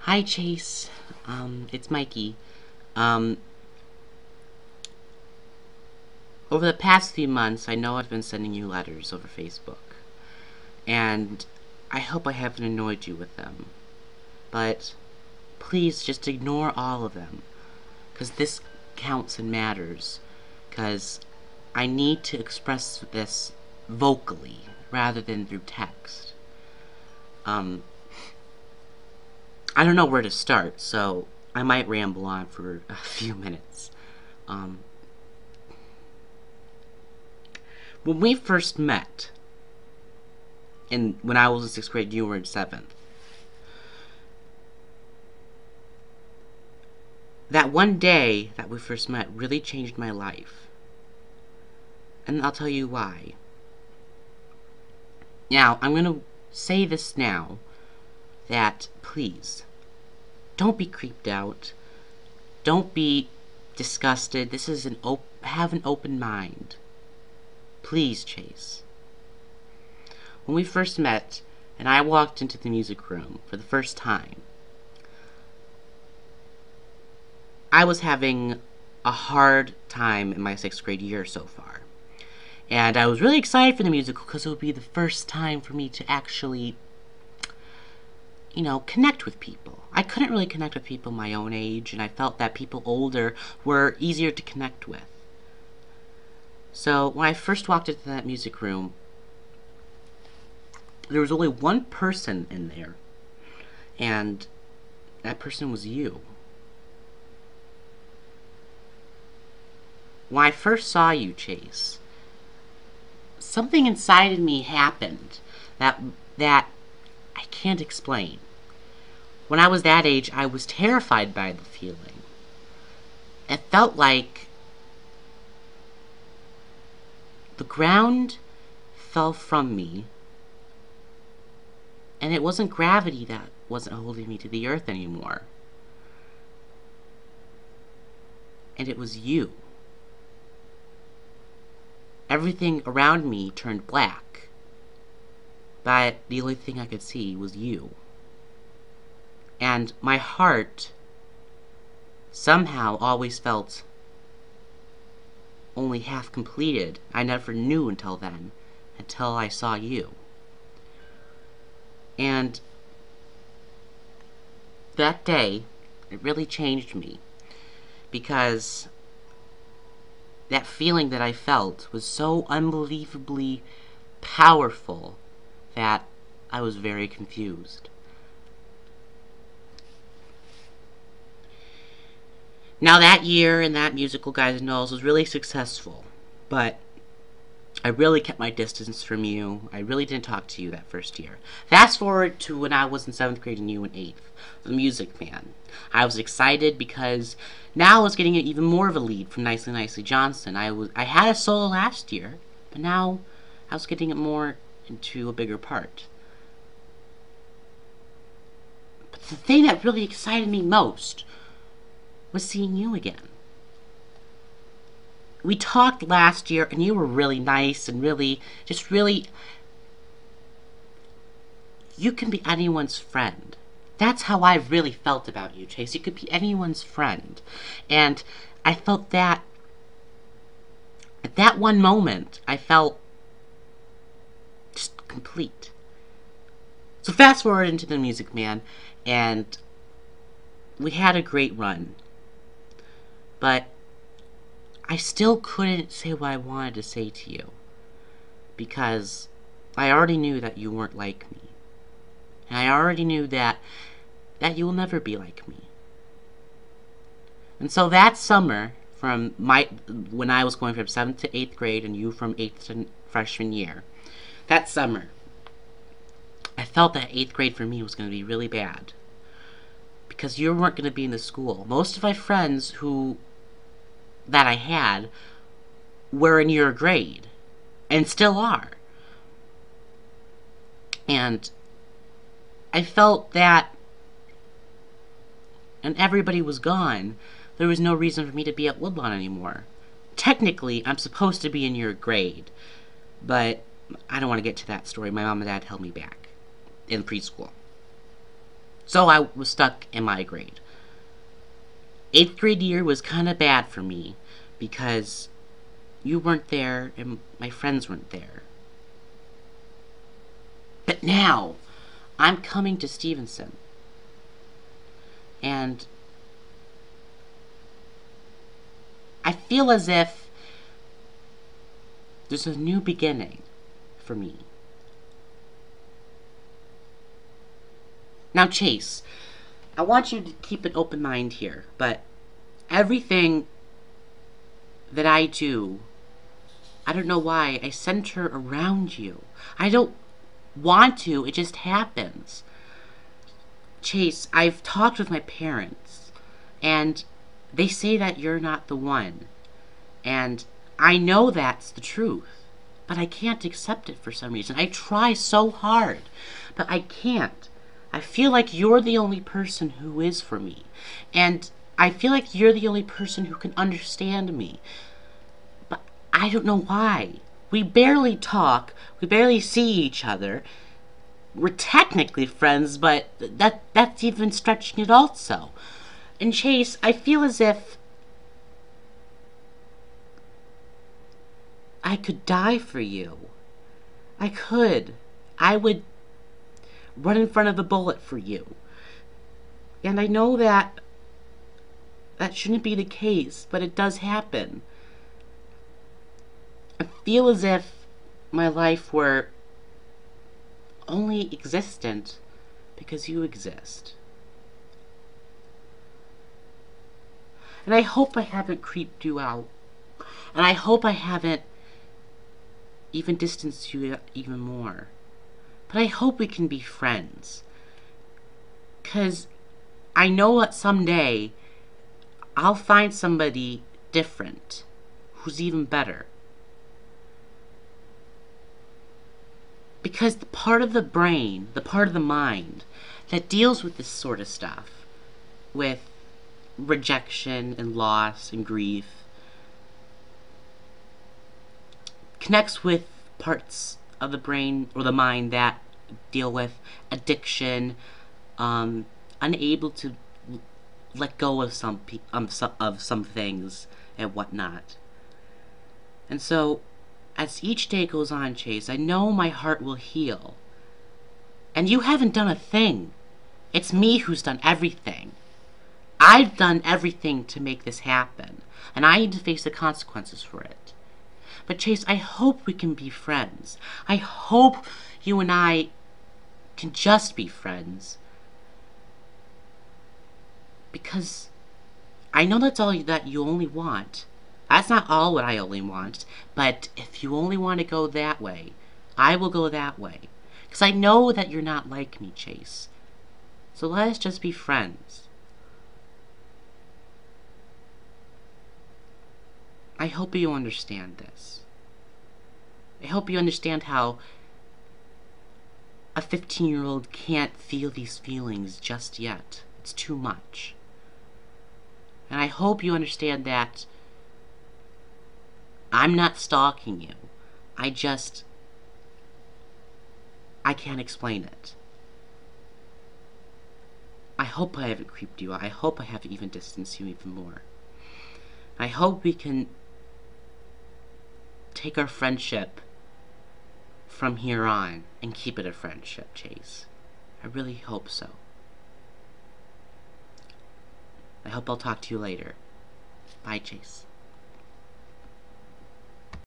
Hi, Chase. It's Mikey. Um, Over the past few months, I know I've been sending you letters over Facebook, and I hope I haven't annoyed you with them. But please just ignore all of them, because this counts and matters, because I need to express this vocally rather than through text. Um, I don't know where to start, so I might ramble on for a few minutes. Um, when we first met, and when I was in 6th grade, you were in 7th, that one day that we first met really changed my life. And I'll tell you why. Now, I'm going to say this now, that please, don't be creeped out. Don't be disgusted. This is have an open mind. Please, Chase. When we first met, and I walked into the music room for the first time, I was having a hard time in my 6th grade year so far. And I was really excited for the musical because it would be the first time for me to actually, connect with people. I couldn't really connect with people my own age, and I felt that people older were easier to connect with. So when I first walked into that music room, there was only one person in there, and that person was you. When I first saw you, Chase, something inside of me happened that I can't explain. When I was that age, I was terrified by the feeling. It felt like the ground fell from me, and it wasn't gravity that wasn't holding me to the earth anymore. And it was you. Everything around me turned black, but the only thing I could see was you. And my heart somehow always felt only half completed. I never knew until then, until I saw you. And that day, it really changed me, because that feeling that I felt was so unbelievably powerful that I was very confused. Now, that year in that musical, Guys and Dolls, was really successful, but I really kept my distance from you. I really didn't talk to you that first year. Fast forward to when I was in 7th grade and you in 8th, The Music Man. I was excited because now I was getting even more of a lead from Nicely Nicely Johnson. I had a solo last year, but now I was getting it more into a bigger part. But the thing that really excited me most was seeing you again. We talked last year, and you were really nice and really, you can be anyone's friend. That's how I really felt about you, Chase. You could be anyone's friend. And I felt that, at that one moment, I felt just complete. So fast forward into The Music Man, and we had a great run. But I still couldn't say what I wanted to say to you, because I already knew that you weren't like me. And I already knew that you will never be like me. And so that summer, when I was going from 7th to 8th grade and you from 8th to freshman year, that summer, I felt that 8th grade for me was going to be really bad, because you weren't going to be in the school. Most of my friends that I had were in your grade, and still are. And I felt that, and everybody was gone, there was no reason for me to be at Woodlawn anymore. Technically, I'm supposed to be in your grade, but I don't want to get to that story. My mom and dad held me back in preschool. So I was stuck in my grade. 8th grade year was kind of bad for me because you weren't there and my friends weren't there. But now, I'm coming to Stevenson. And I feel as if there's a new beginning for me. Now, Chase, I want you to keep an open mind here, but everything that I do, I don't know why, I center around you. I don't want to, it just happens. Chase, I've talked with my parents, and they say that you're not the one. And I know that's the truth, but I can't accept it for some reason. I try so hard, but I can't. I feel like you're the only person who is for me. And I feel like you're the only person who can understand me. But I don't know why. We barely talk. We barely see each other. We're technically friends, but that's even stretching it also. And Chase, I feel as if I could die for you. I could. I would run in front of a bullet for you. And I know that shouldn't be the case, but it does happen. I feel as if my life were only existent because you exist. And I hope I haven't creeped you out. And I hope I haven't even distanced you even more. But I hope we can be friends. 'Cause I know that someday I'll find somebody different who's even better. Because the part of the brain, the part of the mind that deals with this sort of stuff, with rejection and loss and grief, connects with parts of the brain or the mind that deal with addiction, unable to let go of some things and whatnot. And so, as each day goes on, Chase, I know my heart will heal. And you haven't done a thing. It's me who's done everything. I've done everything to make this happen, and I need to face the consequences for it. But Chase, I hope we can be friends. I hope you and I can just be friends. Because I know that's all that you only want. That's not all what I only want. But if you only want to go that way, I will go that way. Because I know that you're not like me, Chase. So let us just be friends. I hope you understand this. I hope you understand how a 15-year-old can't feel these feelings just yet. It's too much. And I hope you understand that I'm not stalking you. I can't explain it. I hope I haven't creeped you out. I hope I haven't even distanced you even more. I hope we can take our friendship from here on and keep it a friendship, Chase. I really hope so. I hope I'll talk to you later. Bye, Chase.